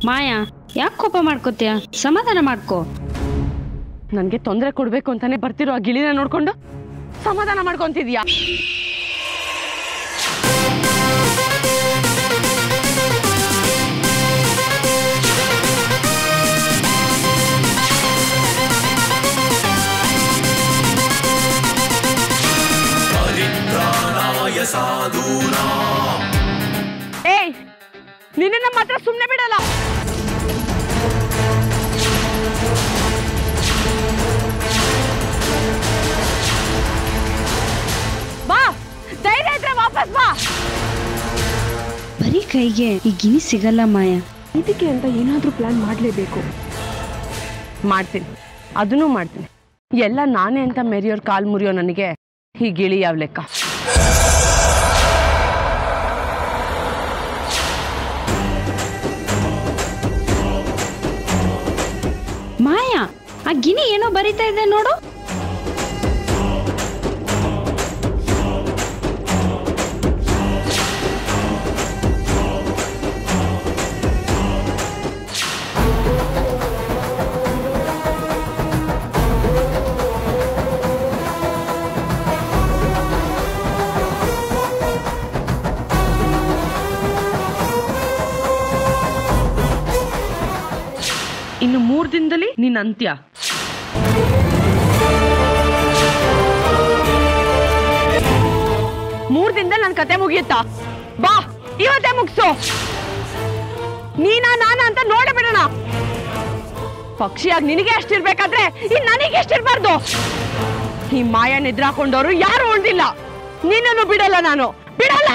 ಮಾಯಾ ಯಾಕೆ ಕೋಪ ಮಾಡ್ಕೋತೀಯ? ಸಮಾಧಾನ ಮಾಡ್ಕೋ. ನನಗೆ ತೊಂದರೆ ಕೊಡ್ಬೇಕು ಅಂತಾನೆ ಬರ್ತಿರೋ ಆ ಗಿಳಿನ ನೋಡ್ಕೊಂಡು ಸಮಾಧಾನ ಮಾಡ್ಕೊಂತಿದ್ಯಾ? ಏಯ್, ನಿನ್ನ ಮಾತ್ರ ಸುಮ್ಮನೆ ಬಿಡಲ್ಲ. ಬಾ, ಧೈರ್ಯ ಇದ್ರೆ ವಾಪಸ್ ಬಾ. ಬರೀ ಕೈಗೆ ಈ ಗಿಣಿ ಸಿಗಲ್ಲ ಮಾಯಾ. ಇದಕ್ಕೆ ಅಂತ ಏನಾದ್ರೂ ಪ್ಲಾನ್ ಮಾಡಲೇಬೇಕು. ಮಾಡ್ತೀನಿ, ಅದನ್ನೂ ಮಾಡ್ತೀನಿ. ಎಲ್ಲ ನಾನೇ ಅಂತ ಮೆರಿಯೋರ್ ಕಾಲ್ ಮುರಿಯೋ ನನಗೆ ಈ ಗಿಳಿ ಯಾವ ಲೆಕ್ಕ? ಮಾಯಾ, ಆ ಗಿಣಿ ಏನೋ ಬರಿತಾ ಇದೆ ನೋಡು. ಇನ್ನು 3 ದಿನದಲ್ಲಿ ನಿನ್ನ ಅಂತ್ಯ. ಮೂರ್ ದಿನದಲ್ಲಿ ನನ್ನ ಕತೆ ಮುಗಿಯುತ್ತಾ? ಬಾ, ಇವತ್ತೇ ಮುಗಿಸು. ನೀನಾ ನಾನ ಅಂತ ನೋಡಬಿಡೋಣ. ಪಕ್ಷಿಯಾಗಿ ನಿನಗೆ ಎಷ್ಟಿರ್ಬೇಕಾದ್ರೆ ಇನ್ ನನಗೆ ಎಷ್ಟಿರ್ಬಾರ್ದು. ಈ ಮಾಯಾ ನಿದ್ರಾಕೊಂಡವರು ಯಾರು ಉಳ್ದಿಲ್ಲ. ನಿನ್ನನ್ನು ಬಿಡಲ್ಲ, ನಾನು ಬಿಡಲ್ಲ.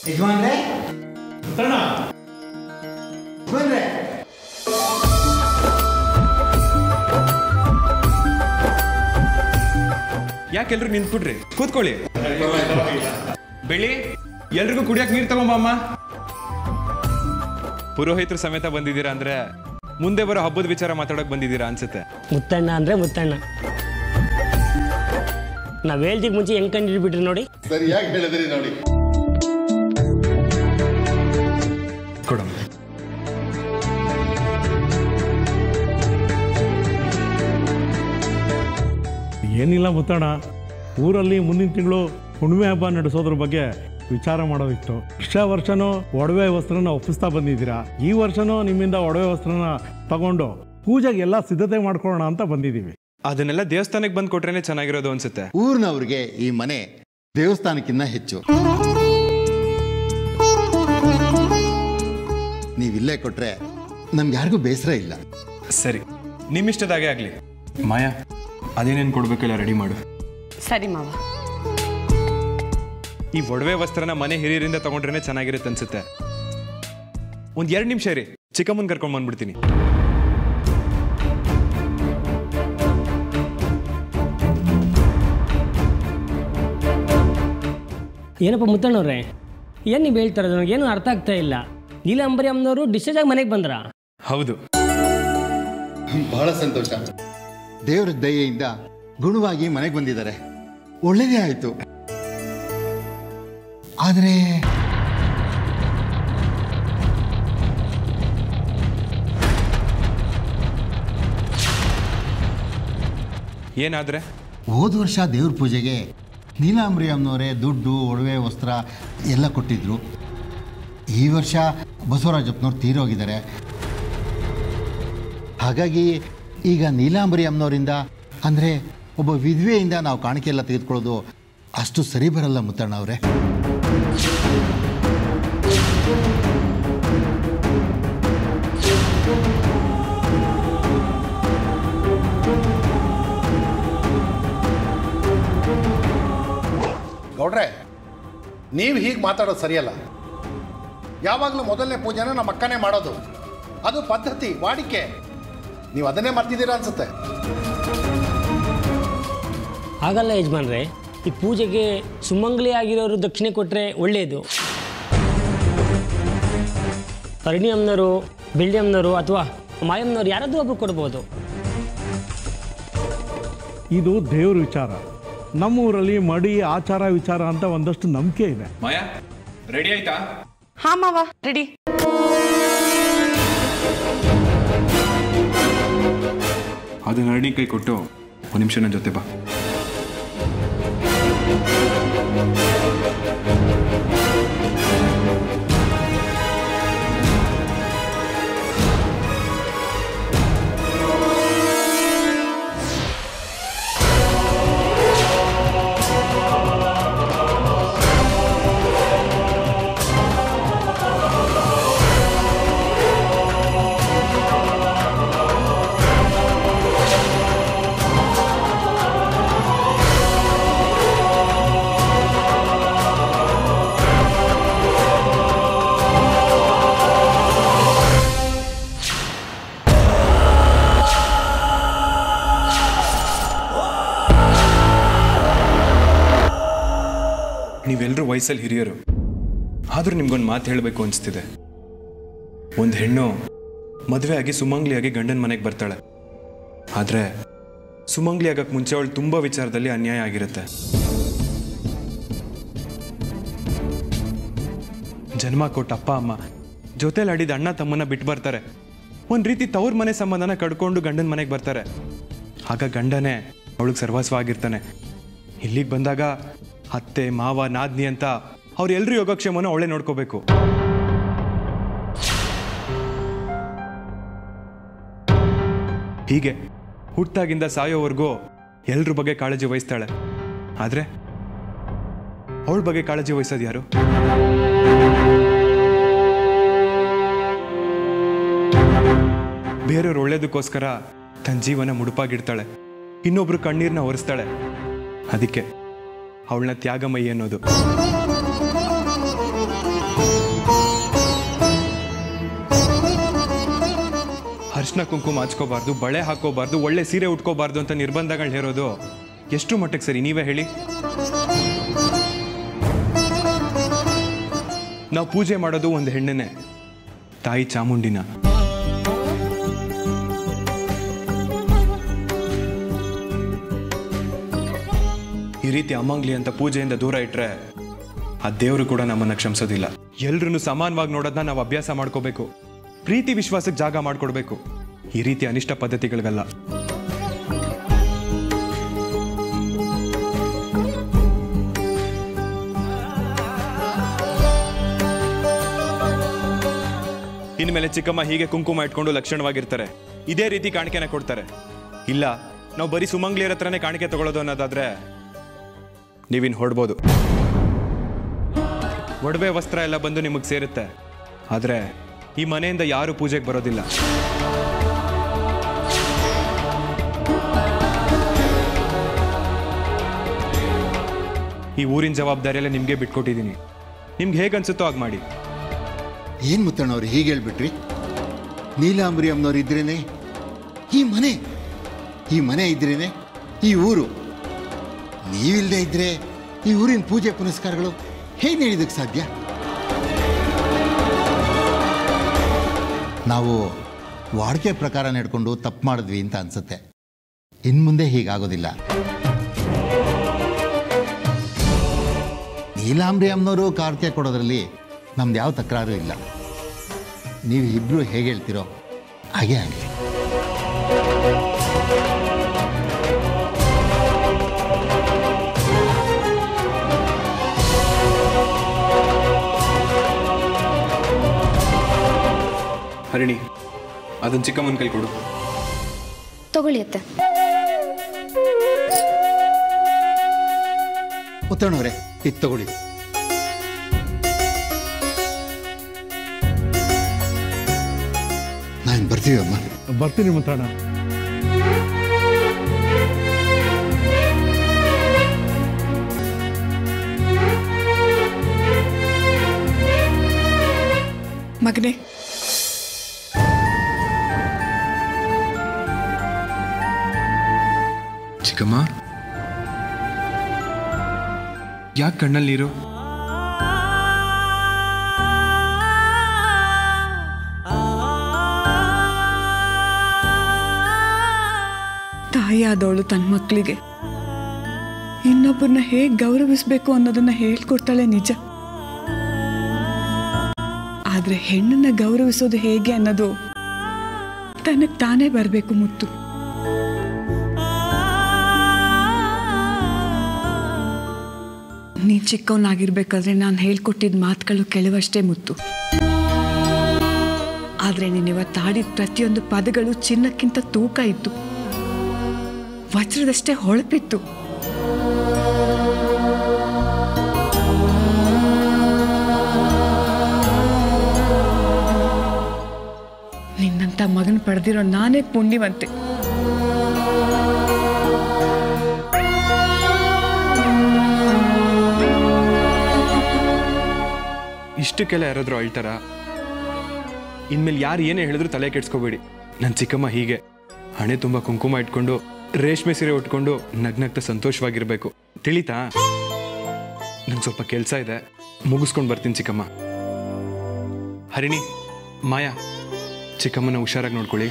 ಯಜಮಾನ್ರೆ, ಬಂದ್ರೆ ಯಾಕೆಲ್ರು ನಿಂತ್ಬಿಟ್ರಿ? ಕೂತ್ಕೊಳ್ಳಿ. ಬೆಳಿ, ಎಲ್ರಿಗೂ ಕುಡಿಯಕ್ ನೀರ್ ತಗೊಂಬಮ್ಮ. ಪುರೋಹಿತರು ಸಮೇತ ಬಂದಿದ್ದೀರಾ ಅಂದ್ರೆ ಮುಂದೆ ಬರೋ ಹಬ್ಬದ ವಿಚಾರ ಮಾತಾಡಕ್ ಬಂದಿದ್ದೀರಾ ಅನ್ಸುತ್ತೆ. ಮುತ್ತಣ್ಣ ಅಂದ್ರೆ ಮುತ್ತಣ್ಣ. ನಾವ್ ಹೇಳ್ತಿಗ್ ಮುಂಚೆ ಹೆಂಗ್ ಕಂಡಿಡ್ಬಿಟ್ರಿ ನೋಡಿ. ಸರಿಯಾಗಿ ಹೇಳಿದ್ರಿ ನೋಡಿ. ಕೊಡಮ್ಮ. ಏನಿಲ್ಲ ಮುತ್ತಣ್ಣ, ಊರಲ್ಲಿ ಮುಂದಿನ ತಿಂಗಳು ಹುಣ್ಣಿಮೆ ಹಬ್ಬ ನಡೆಸೋದ್ರ ಬಗ್ಗೆ ವಿಚಾರ ಮಾಡೋದಿತ್ತು. ವರ್ಷನೂ ಒಡವೆ ವಸ್ತ್ರನ ಒಪ್ಪಿಸ್ತಾ ಬಂದಿದ್ದೀರಾ. ಈ ವರ್ಷನೂ ನಿಮ್ಮಿಂದ ಒಡವೆ ವಸ್ತ್ರನ ತಗೊಂಡು ಪೂಜೆಗೆ ಎಲ್ಲ ಸಿದ್ಧತೆ ಮಾಡ್ಕೊಳ್ಳೋಣ ಅಂತ ಬಂದಿದ್ದೀವಿ. ಅದನ್ನೆಲ್ಲ ದೇವಸ್ಥಾನಕ್ಕೆ ಬಂದು ಕೊಟ್ರೇನೆ ಚೆನ್ನಾಗಿರೋದು ಅನ್ಸುತ್ತೆ. ಊರಿನವ್ರಿಗೆ ಈ ಮನೆ ದೇವಸ್ಥಾನಕ್ಕಿಂತ ಹೆಚ್ಚು. ನೀವಿಲ್ಲೇ ಕೊಟ್ರೆ ನಮ್ಗೆ ಯಾರಿಗೂ ಬೇಸರ ಇಲ್ಲ. ಸರಿ, ನಿಮ್ಮಿಷ್ಟದಾಗೆ ಆಗ್ಲಿ. ಮಾಯಾ, ಅದೇನೇನು ಕೊಡ್ಬೇಕೆಲ್ಲ ರೆಡಿ ಮಾಡು. ಸರಿ ಮಾವ. ಈ ಒಡವೆ ವಸ್ತ್ರನ ಮನೆ ಹಿರಿಯರಿಂದ ತಗೊಂಡ್ರೇನೆ ಚೆನ್ನಾಗಿರುತ್ತೆ ಅನ್ಸುತ್ತೆ. ಒಂದ್ 2 ನಿಮಿಷ ರೀ, ಚಿಕ್ಕಮ್ಮನ್ ಕರ್ಕೊಂಡ್ ಬಂದ್ಬಿಡ್ತೀನಿ. ಏನಪ್ಪ ಮುತ್ತಣ್ಣವ್ರೆ, ಏನು ನೀವು ಹೇಳ್ತಾರೆ? ನನಗೇನು ಅರ್ಥ ಆಗ್ತಾ ಇಲ್ಲ. ನೀಲಾಂಬರಿ ಅಮ್ಮನವರು ಡಿಸ್ಚಾರ್ಜ್ ಆಗಿ ಮನೆಗೆ ಬಂದ್ರ? ಹೌದು. ಬಹಳ ಸಂತೋಷ. ದೇವರ ದಯೆಯಿಂದ ಗುಣವಾಗಿ ಮನೆಗೆ ಬಂದಿದ್ದಾರೆ. ಒಳ್ಳೆಯದೇ ಆಯಿತು. ಆದರೆ ಏನಾದ್ರೆ? ಹೋದ ವರ್ಷ ದೇವ್ರ ಪೂಜೆಗೆ ನೀಲಾಂಬರಿ ಅಮ್ಮನವರೇ ದುಡ್ಡು, ಒಡವೆ, ವಸ್ತ್ರ ಎಲ್ಲ ಕೊಟ್ಟಿದ್ರು. ಈ ವರ್ಷ ಬಸವರಾಜಪ್ಪನವ್ರು ತೀರೋಗಿದ್ದಾರೆ. ಹಾಗಾಗಿ ಈಗ ನೀಲಾಂಬರಿ ಅಮ್ಮನವರಿಂದ ಅಂದರೆ ಒಬ್ಬ ವಿಧವೆಯಿಂದ ನಾವು ಕಾಣಿಕೆ ಎಲ್ಲ ತೆಗೆದುಕೊಳ್ಳೋದು ಅಷ್ಟು ಸರಿ ಬರಲ್ಲ ಮುತ್ತಣ್ಣ ಅವರೇ. ಗೌಡ್ರೆ, ನೀವು ಹೀಗೆ ಮಾತಾಡೋದು ಸರಿಯಲ್ಲ. ಯಾವಾಗಲೂ ಮೊದಲನೇ ಪೂಜೆನ ನಮ್ಮ ಅಕ್ಕನೇ ಮಾಡೋದು. ಅದು ಪದ್ಧತಿ, ವಾಡಿಕೆ. ನೀವು ಅದನ್ನೇ ಮರ್ತಿದ್ದೀರಾ ಅನ್ಸುತ್ತೆ. ಆಗಲ್ಲ ಯಜಮಾನ್ರೆ, ಈ ಪೂಜೆಗೆ ಸುಮಂಗಲಿ ಆಗಿರೋರು ದಕ್ಷಿಣೆ ಕೊಟ್ಟರೆ ಒಳ್ಳೆಯದು. ಪರಿಣಿ ಅಮ್ಮನವರು, ಬೆಳ್ಳಿ ಅಮ್ಮನವರು ಅಥವಾ ಮಾಯಮ್ಮನವರು ಯಾರಾದರೂ ಒಬ್ರು ಕೊಡ್ಬೋದು. ಇದು ದೇವ್ರ ವಿಚಾರ. ನಮ್ಮೂರಲ್ಲಿ ಮಡಿ ಆಚಾರ ವಿಚಾರ ಅಂತ ಒಂದಷ್ಟು ನಂಬಿಕೆ ಇದೆ. ಮಾಯಾ ರೆಡಿ ಆಯ್ತಾ? ಹಾ ಮಾವ, ರೆಡಿ. ಅದನ್ನ ಅರಳಿ ಕೈ ಕೊಟ್ಟು ಒಂದು ನಿಮಿಷ ನನ್ನ ಜೊತೆ ಬಾ. ನೀವೆಲ್ಲರೂ ವಯಸ್ಸಲ್ಲಿ ಹಿರಿಯರು, ಆದರೂ ನಿಮ್ಗೊಂದು ಮಾತು ಹೇಳಬೇಕು ಅನಿಸ್ತಿದೆ. ಒಂದು ಹೆಣ್ಣು ಮದುವೆ ಆಗಿ ಸುಮಂಗ್ಲಿಯಾಗಿ ಗಂಡನ ಮನೆಗೆ ಬರ್ತಾಳೆ. ಆದರೆ ಸುಮಂಗ್ಲಿ ಆಗಕ್ಕೆ ಮುಂಚೆ ಅವಳು ತುಂಬ ವಿಚಾರದಲ್ಲಿ ಅನ್ಯಾಯ ಆಗಿರುತ್ತೆ. ಜನ್ಮ ಕೊಟ್ಟ ಅಪ್ಪ ಅಮ್ಮ ಜೊತೆಲಿ ಆಡಿದ ಅಣ್ಣ ತಮ್ಮನ್ನ ಬಿಟ್ಟು ಬರ್ತಾರೆ. ಒಂದು ರೀತಿ ತವ್ರ ಮನೆ ಸಂಬಂಧನ ಕಡ್ಕೊಂಡು ಗಂಡನ ಮನೆಗೆ ಬರ್ತಾರೆ. ಆಗ ಗಂಡನೇ ಅವಳಿಗೆ ಸರ್ವಸ್ವ ಆಗಿರ್ತಾನೆ. ಇಲ್ಲಿಗೆ ಬಂದಾಗ ಅತ್ತೆ ಮಾವ ನಾದ್ನಿ ಅಂತ ಅವ್ರೆಲ್ಲರೂ ಯೋಗಕ್ಷೇಮನ ಅವಳೇ ನೋಡ್ಕೋಬೇಕು. ಹೀಗೆ ಹುಟ್ಟಾಗಿಂದ ಸಾಯೋವರೆಗೂ ಎಲ್ರ ಬಗ್ಗೆ ಕಾಳಜಿ ವಹಿಸ್ತಾಳೆ. ಆದ್ರೆ ಅವಳ ಬಗ್ಗೆ ಕಾಳಜಿ ವಹಿಸೋದು ಯಾರು? ಬೇರೆಯವ್ರು ಒಳ್ಳೇದಕ್ಕೋಸ್ಕರ ತನ್ನ ಜೀವನ ಮುಡುಪಾಗಿಡ್ತಾಳೆ, ಇನ್ನೊಬ್ರು ಕಣ್ಣೀರ್ನ ಒರೆಸ್ತಾಳೆ. ಅದಕ್ಕೆ ಅವಳನ್ನ ತ್ಯಾಗಮಯಿ ಅನ್ನೋದು. ಅರ್ಶಿನ ಕುಂಕುಮ ಹಚ್ಕೋಬಾರ್ದು, ಬಳೆ ಹಾಕೋಬಾರ್ದು, ಒಳ್ಳೆ ಸೀರೆ ಉಟ್ಕೋಬಾರ್ದು ಅಂತ ನಿರ್ಬಂಧಗಳು ಹೇರೋದು ಎಷ್ಟು ಮಟ್ಟಕ್ಕೆ ಸರಿ ನೀವೇ ಹೇಳಿ? ನಾವು ಪೂಜೆ ಮಾಡೋದು ಒಂದು ಹೆಣ್ಣನೆ, ತಾಯಿ ಚಾಮುಂಡಿನ. ಈ ರೀತಿ ಅಮಂಗ್ಲಿ ಅಂತ ಪೂಜೆಯಿಂದ ದೂರ ಇಟ್ರೆ ಆ ದೇವರು ಕೂಡ ನಮ್ಮನ್ನ ಕ್ಷಮಿಸೋದಿಲ್ಲ. ಎಲ್ರನ್ನು ಸಮಾನವಾಗಿ ನೋಡೋದನ್ನ ನಾವು ಅಭ್ಯಾಸ ಮಾಡ್ಕೋಬೇಕು. ಪ್ರೀತಿ ವಿಶ್ವಾಸಕ್ಕೆ ಜಾಗ ಮಾಡ್ಕೊಡ್ಬೇಕು, ಈ ರೀತಿ ಅನಿಷ್ಟ ಪದ್ಧತಿಗಳಿಗಲ್ಲ. ಇನ್ಮೇಲೆ ಚಿಕ್ಕಮ್ಮ ಹೀಗೆ ಕುಂಕುಮ ಇಟ್ಕೊಂಡು ಲಕ್ಷಣವಾಗಿರ್ತಾರೆ, ಇದೇ ರೀತಿ ಕಾಣಿಕೆನ ಕೊಡ್ತಾರೆ. ಇಲ್ಲ ನಾವು ಬರೀ ಸುಮಂಗ್ಲಿಯರ ಹತ್ರನೇ ಕಾಣಿಕೆ ತಗೊಳ್ಳೋದು ಅನ್ನೋದಾದ್ರೆ ನೀವಿನ್ ಹೊಡ್ಬೋದು. ಒಡವೆ ವಸ್ತ್ರ ಎಲ್ಲ ಬಂದು ನಿಮಗೆ ಸೇರುತ್ತೆ, ಆದರೆ ಈ ಮನೆಯಿಂದ ಯಾರು ಪೂಜೆಗೆ ಬರೋದಿಲ್ಲ. ಈ ಊರಿನ ಜವಾಬ್ದಾರಿಯೆಲ್ಲ ನಿಮಗೆ ಬಿಟ್ಕೊಟ್ಟಿದ್ದೀನಿ. ನಿಮ್ಗೆ ಹೇಗೆ ಅನ್ಸುತ್ತೋ ಹಾಗೆ ಮಾಡಿ. ಏನು ಮುತ್ತಣ್ಣವ್ರು ಹೀಗೆ ಹೇಳ್ಬಿಟ್ರಿ? ನೀಲಾಂಬರಿ ಅಮ್ಮನವ್ರು ಇದ್ರೇನೆ ಈ ಮನೆ ಇದ್ರೇನೆ ಈ ಊರು. ನೀವಿಲ್ಲದೆ ಇದ್ರೆ ಈ ಊರಿನ ಪೂಜೆ ಪುನಸ್ಕಾರಗಳು ಹೇಗೆ ನಡೆಯೋದಕ್ಕೆ ಸಾಧ್ಯ? ನಾವು ವಾಡಿಕೆ ಪ್ರಕಾರ ನಡ್ಕೊಂಡು ತಪ್ಪು ಮಾಡಿದ್ವಿ ಅಂತ ಅನ್ಸುತ್ತೆ. ಇನ್ನು ಮುಂದೆ ಹೀಗಾಗೋದಿಲ್ಲ. ನೀಲಾಂಬರಿ ಅಮ್ಮನವರು ಕಾಣಿಕೆ ಕೊಡೋದ್ರಲ್ಲಿ ನಮ್ದು ಯಾವ ತಕರಾರು ಇಲ್ಲ. ನೀವು ಇಬ್ಬರು ಹೇಗೆ ಹೇಳ್ತೀರೋ ಹಾಗೆ ಆಗಲಿ. ಹರಿಣಿ, ಅದನ್ನು ಚಿಕ್ಕಮ್ಮನ ಕೈ ಕೊಡು. ತಗೊಳ್ಳಿ ಅತ್ತೆ. ಮುತ್ತಣ್ಣವ್ರೆ, ಇದು ತಗೊಳ್ಳಿ. ನಾನು ಬರ್ತೀವಿ ಅಮ್ಮ. ಬರ್ತೀನಿ ಮುತ್ತಣ್ಣ. ಮಗನೇ, ಚಿಕ್ಕಮ್ಮ, ಯಾಕೆ ಕಣ್ಣಲ್ಲಿ ನೀರು? ತಾಯಿಯಾದವಳು ತನ್ನ ಮಕ್ಕಳಿಗೆ ಇನ್ನೊಬ್ಬರನ್ನ ಹೇಗೆ ಗೌರವಿಸ್ಬೇಕು ಅನ್ನೋದನ್ನ ಹೇಳ್ಕೊಡ್ತಾಳೆ ನಿಜ. ಆದ್ರೆ ಹೆಣ್ಣನ್ನ ಗೌರವಿಸೋದು ಹೇಗೆ ಅನ್ನೋದು ತನಗೆ ತಾನೇ ಬರಬೇಕು ಮುತ್ತು. ನೀ ಚಿಕ್ಕವನಾಗಿರ್ಬೇಕಾದ್ರೆ ನಾನು ಹೇಳ್ಕೊಟ್ಟಿದ್ದ ಮಾತುಗಳು ಕೆಲವಷ್ಟೇ ಮುತ್ತು. ಆದ್ರೆ ನೀನಿವತ್ತಾಡಿದ ಪ್ರತಿಯೊಂದು ಪದಗಳು ಚಿನ್ನಕ್ಕಿಂತ ತೂಕ ಇತ್ತು, ವಜ್ರದಷ್ಟೇ ಹೊಳಪಿತ್ತು. ನಿನ್ನಂತ ಮಗನ ಪಡೆದಿರೋ ನಾನೇ ಪುಣ್ಯವಂತೆ. ಇಷ್ಟಕ್ಕೆಲ್ಲ ಯಾರಾದ್ರೂ ಅಳ್ತಾರ? ಇನ್ಮೇಲೆ ಯಾರು ಏನೇ ಹೇಳಿದ್ರು ತಲೆ ಕೆಡ್ಸ್ಕೋಬೇಡಿ. ನನ್ನ ಚಿಕ್ಕಮ್ಮ ಹೀಗೆ ಹಣೆ ತುಂಬ ಕುಂಕುಮ ಇಟ್ಕೊಂಡು ರೇಷ್ಮೆ ಸೀರೆ ಉಟ್ಕೊಂಡು ನಗ್ನಗ್ತಾ ಸಂತೋಷವಾಗಿರ್ಬೇಕು, ತಿಳಿತಾ? ನಂಗೆ ಸ್ವಲ್ಪ ಕೆಲಸ ಇದೆ, ಮುಗಿಸ್ಕೊಂಡು ಬರ್ತೀನಿ ಚಿಕ್ಕಮ್ಮ. ಹರಿಣಿ, ಮಾಯಾ, ಚಿಕ್ಕಮ್ಮನ ಹುಷಾರಾಗಿ ನೋಡ್ಕೊಳ್ಳಿ.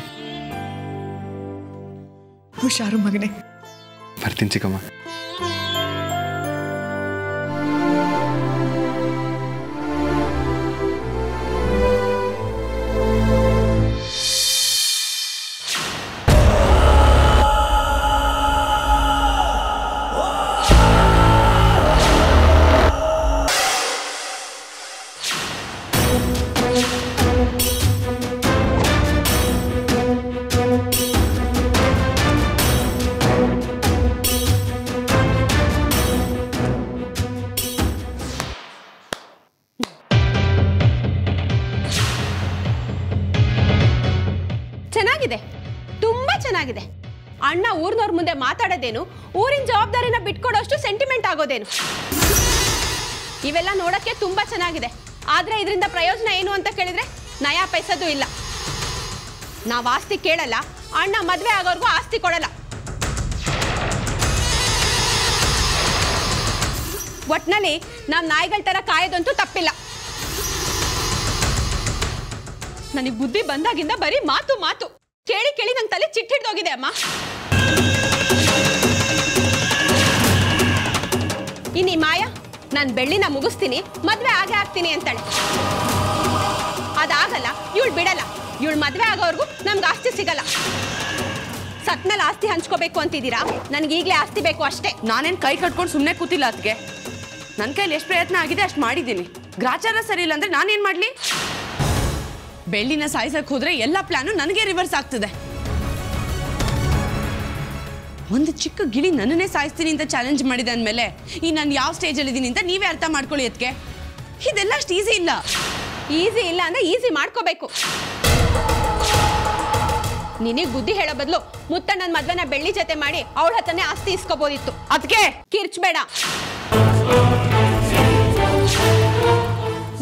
ಹುಷಾರು ಮಗನೇ. ಬರ್ತೀನಿ ಚಿಕ್ಕಮ್ಮ. ಚೆನ್ನಾಗಿದೆ, ತುಂಬಾ ಚೆನ್ನಾಗಿದೆ. ಅಣ್ಣ ಊರ್ನವ್ರ ಮುಂದೆ ಮಾತಾಡೋದೇನು, ಊರಿನ ಜವಾಬ್ದಾರಿನ ಬಿಟ್ಕೊಡೋಷ್ಟು ಸೆಂಟಿಮೆಂಟ್ ಆಗೋದೇನು, ಇವೆಲ್ಲ ನೋಡಕ್ಕೆ ತುಂಬಾ ಚೆನ್ನಾಗಿದೆ. ಆದ್ರೆ ಇದರಿಂದ ಪ್ರಯೋಜನ ಏನು ಅಂತ ಕೇಳಿದ್ರೆ ನಯಾ ಪೈಸದು ಇಲ್ಲ. ನಾವ್ ಆಸ್ತಿ ಕೇಳಲ್ಲ, ಅಣ್ಣ ಮದ್ವೆ ಆಗೋರ್ಗೂ ಆಸ್ತಿ ಕೊಡಲ್ಲ. ಒಟ್ನಲ್ಲಿ ನಾವ್ ನಾಯಿಗಳ ತರ ಕಾಯೋದಂತೂ ತಪ್ಪಿಲ್ಲ. ನನಗೆ ಬುದ್ಧಿ ಬಂದಾಗಿಂದ ಬರೀ ಮಾತು ಮಾತು ಕೇಳಿ ಕೇಳಿ ನಂಗೆ ತಲೆ ಚಿಟ್ಟಿಡ್ದೋಗಿದೆ ಅಮ್ಮ. ಇನ್ನಿ ಮಾಯಾ ನಾನು ಬೆಳ್ಳಿನ ಮುಗಿಸ್ತೀನಿ, ಮದ್ವೆ ಆಗೇ ಆಗ್ತೀನಿ ಅಂತಾಳೆ. ಅದಾಗಲ್ಲ, ಇವಳು ಬಿಡಲ್ಲ. ಇವಳು ಮದ್ವೆ ಆಗೋವರೆಗೂ ನಮ್ಗೆ ಆಸ್ತಿ ಸಿಗಲ್ಲ. ಸತ್ಮೇಲೆ ಆಸ್ತಿ ಹಂಚ್ಕೋಬೇಕು ಅಂತಿದ್ದೀರಾ? ನನಗೆ ಈಗಲೇ ಆಸ್ತಿ ಬೇಕು ಅಷ್ಟೇ. ನಾನೇನು ಕೈ ಕಟ್ಕೊಂಡು ಸುಮ್ಮನೆ ಕೂತಿಲ್ಲ ಅದಕ್ಕೆ. ನನ್ನ ಕೈಲಿ ಎಷ್ಟು ಪ್ರಯತ್ನ ಆಗಿದೆ ಅಷ್ಟು ಮಾಡಿದ್ದೀನಿ. ಗ್ರಾಚಾರ ಸರಿ ಇಲ್ಲ ಅಂದ್ರೆ ನಾನೇನು ಮಾಡಲಿ? ಬೆಳ್ಳಿನ ಸಾಯಿಸಕ್ಕೆ ಹೋದ್ರೆ ಎಲ್ಲ ಪ್ಲಾನು ನನಗೆ ರಿವರ್ಸ್ ಆಗ್ತದೆ. ಒಂದು ಚಿಕ್ಕ ಗಿಳಿ ನನ್ನನ್ನೇ ಸಾಯಿಸ್ತೀನಿ ಅಂತ ಚಾಲೆಂಜ್ ಮಾಡಿದೆ ಅಂದಮೇಲೆ ಈ ನಾನು ಯಾವ ಸ್ಟೇಜಲ್ಲಿ ಇದ್ದೀನಿ ಅಂತ ನೀವೇ ಅರ್ಥ ಮಾಡ್ಕೊಳ್ಳಿ. ಅದಕ್ಕೆ ಇದೆಲ್ಲ ಅಷ್ಟು ಈಸಿ ಇಲ್ಲ. ಈಸಿ ಇಲ್ಲ ಅಂದ್ರೆ ಈಸಿ ಮಾಡ್ಕೋಬೇಕು. ನಿನಗೆ ಬುದ್ಧಿ ಹೇಳೋ ಬದಲು ಮುತ್ತಣ್ಣನ ಮದ್ವೆನ ಬೆಳ್ಳಿ ಜೊತೆ ಮಾಡಿ ಅವಳ ಹತ್ತನೇ ಆಸ್ತಿ ಇಸ್ಕೋಬೋದಿತ್ತು. ಅದಕ್ಕೆ ಕಿರ್ಚ್ಬೇಡ.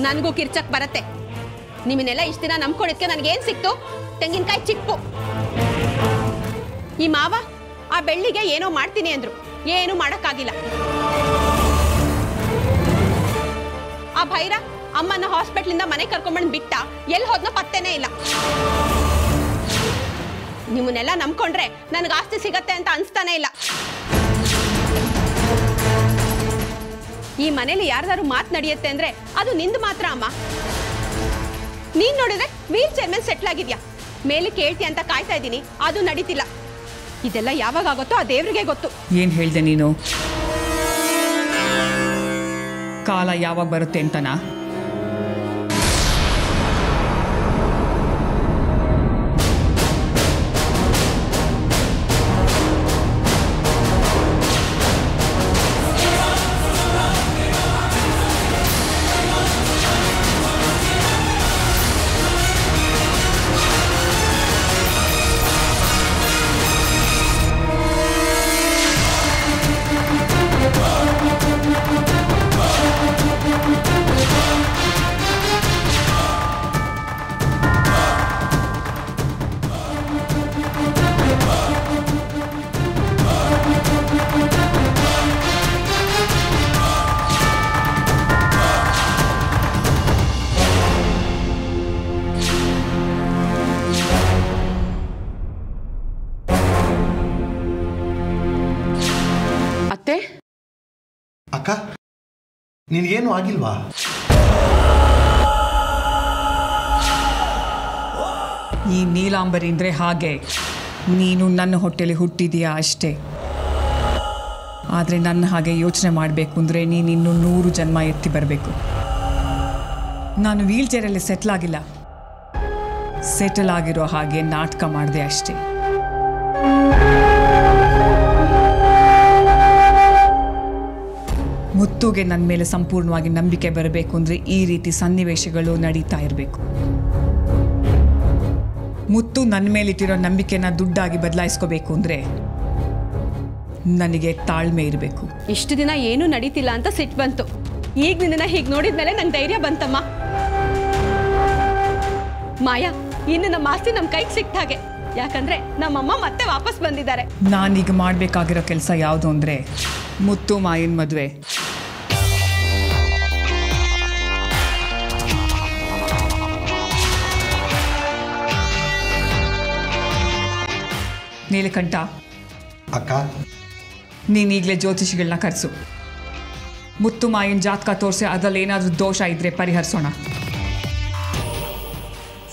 ನನಗೂ ಕಿರ್ಚಕ್ ಬರತ್ತೆ. ನಿಮ್ಮನ್ನೆಲ್ಲ ಇಷ್ಟ ದಿನ ನಂಬ್ಕೊಂಡಿದ್ಕೆ ನನಗೇನ್ ಸಿಕ್ತು? ತೆಂಗಿನಕಾಯಿ ಚಿಪ್ಪು. ಈ ಮಾವ ಆ ಬೆಳ್ಳಿಗೆ ಏನೋ ಮಾಡ್ತೀನಿ ಅಂದ್ರು, ಏನು ಮಾಡಕ್ಕಾಗಿಲ್ಲ. ಆ ಭೈರ ಅಮ್ಮನ ಹಾಸ್ಪಿಟ್ಲಿಂದ ಮನೆ ಕರ್ಕೊಂಡ್ಬಂದು ಬಿಟ್ಟ, ಎಲ್ಲಿ ಹೋದ್ನೋ ಪತ್ತೆನೇ ಇಲ್ಲ. ನಿಮ್ಮನ್ನೆಲ್ಲ ನಂಬ್ಕೊಂಡ್ರೆ ನನಗೆ ಆಸ್ತಿ ಸಿಗತ್ತೆ ಅಂತ ಅನ್ಸ್ತಾನೆ ಇಲ್ಲ. ಈ ಮನೇಲಿ ಯಾರ್ದಾರು ಮಾತು ನಡೆಯುತ್ತೆ ಅಂದ್ರೆ ಅದು ನಿಂದು ಮಾತ್ರ ಅಮ್ಮ. ನೀನ್ ನೋಡಿದ್ರೆ ವೀಲ್ ಚೇರ್ ಮೇಲೆ ಸೆಟ್ಲ್ ಆಗಿದ್ಯಾ, ಮೇಲೆ ಕೇಳ್ತಿ ಅಂತ ಕಾಯ್ತಾ ಇದ್ದೀನಿ, ಅದು ನಡೀತಿಲ್ಲ. ಇದೆಲ್ಲ ಯಾವಾಗ ಆಗುತ್ತೋ ಆ ದೇವ್ರಿಗೆ ಗೊತ್ತು. ಏನ್ ಹೇಳ್ದೆ ನೀನು? ಕಾಲ ಯಾವಾಗ ಬರುತ್ತೆ ಅಂತನಾ? ನಿನಗೇನು ಆಗಿಲ್ವಾ? ಈ ನೀಲಾಂಬರಿ ಅಂದರೆ ಹಾಗೆ, ನೀನು ನನ್ನ ಹೊಟ್ಟೆಲಿ ಹುಟ್ಟಿದೀಯಾ ಅಷ್ಟೇ. ಆದರೆ ನನ್ನ ಹಾಗೆ ಯೋಚನೆ ಮಾಡಬೇಕು ಅಂದರೆ ನೀನಿನ್ನೂ 100 ಜನ್ಮ ಎತ್ತಿ ಬರಬೇಕು. ನಾನು ವೀಲ್ ಚೇರಲ್ಲಿ ಸೆಟ್ಲ್ ಆಗಿಲ್ಲ, ಸೆಟಲ್ ಆಗಿರೋ ಹಾಗೆ ನಾಟಕ ಮಾಡಿದೆ ಅಷ್ಟೇ. ಮುತ್ತುಗೆ ನನ್ನ ಮೇಲೆ ಸಂಪೂರ್ಣವಾಗಿ ನಂಬಿಕೆ ಬರಬೇಕು ಅಂದರೆ ಈ ರೀತಿ ಸನ್ನಿವೇಶಗಳು ನಡೀತಾ ಇರಬೇಕು. ಮುತ್ತು ನನ್ನ ಮೇಲಿಟ್ಟಿರೋ ನಂಬಿಕೆನ ದುಡ್ಡಾಗಿ ಬದಲಾಯಿಸ್ಕೋಬೇಕು ಅಂದರೆ ನನಗೆ ತಾಳ್ಮೆ ಇರಬೇಕು. ಇಷ್ಟು ದಿನ ಏನೂ ನಡೀತಿಲ್ಲ ಅಂತ ಸಿಟ್ಟು ಬಂತು. ಈಗ ನಿನ್ನ ಹೀಗೆ ನೋಡಿದ್ಮೇಲೆ ನಂಗೆ ಧೈರ್ಯ ಬಂತಮ್ಮ. ಮಾಯಾ, ಇನ್ನು ನಮ್ಮ ಆಸ್ತಿ ನಮ್ಮ ಕೈಗೆ ಸಿಕ್ತ ಹಾಗೆ. ಯಾಕಂದ್ರೆ ನಮ್ಮಮ್ಮ ಮತ್ತೆ ವಾಪಸ್ ಬಂದಿದ್ದಾರೆ. ನಾನೀಗ ಮಾಡಬೇಕಾಗಿರೋ ಕೆಲಸ ಯಾವುದು ಅಂದರೆ ಮುತ್ತು ಮಾಯನ್ ಮದುವೆ. ನೀಲಕಂಠ ಅಕ್ಕ, ನೀನೀಗಲೇ ಜ್ಯೋತಿಷಿಗಳನ್ನ ಕರೆಸು. ಮುತ್ತು ಮಾಯನ್ ಜಾತಕ ತೋರಿಸಿ ಅದರಲ್ಲಿ ಏನಾದರೂ ದೋಷ ಇದ್ದರೆ ಪರಿಹರಿಸೋಣ.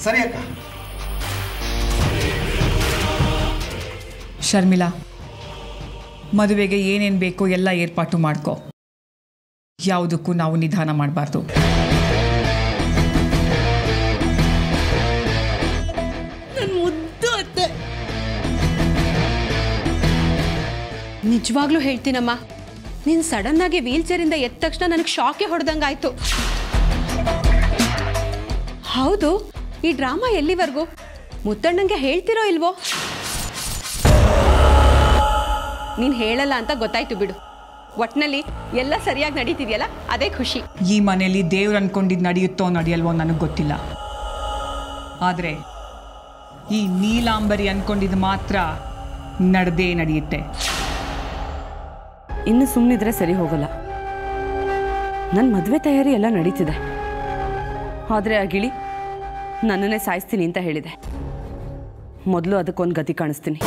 ಸರಿ ಅಕ್ಕ. ಶರ್ಮಿಳಾ, ಮದುವೆಗೆ ಏನೇನು ಬೇಕೋ ಎಲ್ಲ ಏರ್ಪಾಟು ಮಾಡ್ಕೋ. ಯಾವುದಕ್ಕೂ ನಾವು ನಿಧಾನ ಮಾಡಬಾರ್ದು. ನಿಜವಾಗ್ಲೂ ಹೇಳ್ತೀನಮ್ಮ, ನೀನು ಸಡನ್ ಆಗಿ ವೀಲ್ ಚೇರಿಂದ ಎದ್ದ ತಕ್ಷಣ ನನಗೆ ಶಾಕೆ ಹೊಡೆದಂಗಾಯ್ತು. ಹೌದು, ಈ ಡ್ರಾಮಾ ಎಲ್ಲಿವರೆಗೂ? ಮುತ್ತಣ್ಣಂಗೆ ಹೇಳ್ತಿರೋ ಇಲ್ವೋ? ನೀನು ಹೇಳಲ್ಲ ಅಂತ ಗೊತ್ತಾಯ್ತು ಬಿಡು. ಒಟ್ನಲ್ಲಿ ಎಲ್ಲ ಸರಿಯಾಗಿ ನಡೀತಿದೆಯಲ್ಲ, ಅದೇ ಖುಷಿ. ಈ ಮನೆಯಲ್ಲಿ ದೇವ್ರು ಅನ್ಕೊಂಡಿದ್ದು ನಡೆಯುತ್ತೋ ನಡೆಯಲ್ವೋ ನನಗೆ ಗೊತ್ತಿಲ್ಲ. ಆದರೆ ಈ ನೀಲಾಂಬರಿ ಅನ್ಕೊಂಡಿದ್ದು ಮಾತ್ರ ನಡೆದೇ ನಡೆಯುತ್ತೆ. ಇನ್ನು ಸುಮ್ಮನಿದ್ರೆ ಸರಿ ಹೋಗಲ್ಲ. ನನ್ನ ಮದುವೆ ತಯಾರಿ ಎಲ್ಲ ನಡೀತಿದೆ. ಆದರೆ ಆ ಗಿಳಿ ನನ್ನನ್ನೇ ಸಾಯಿಸ್ತೀನಿ ಅಂತ ಹೇಳಿದೆ. ಮೊದಲು ಅದಕ್ಕೊಂದು ಗತಿ ಕಾಣಿಸ್ತೀನಿ.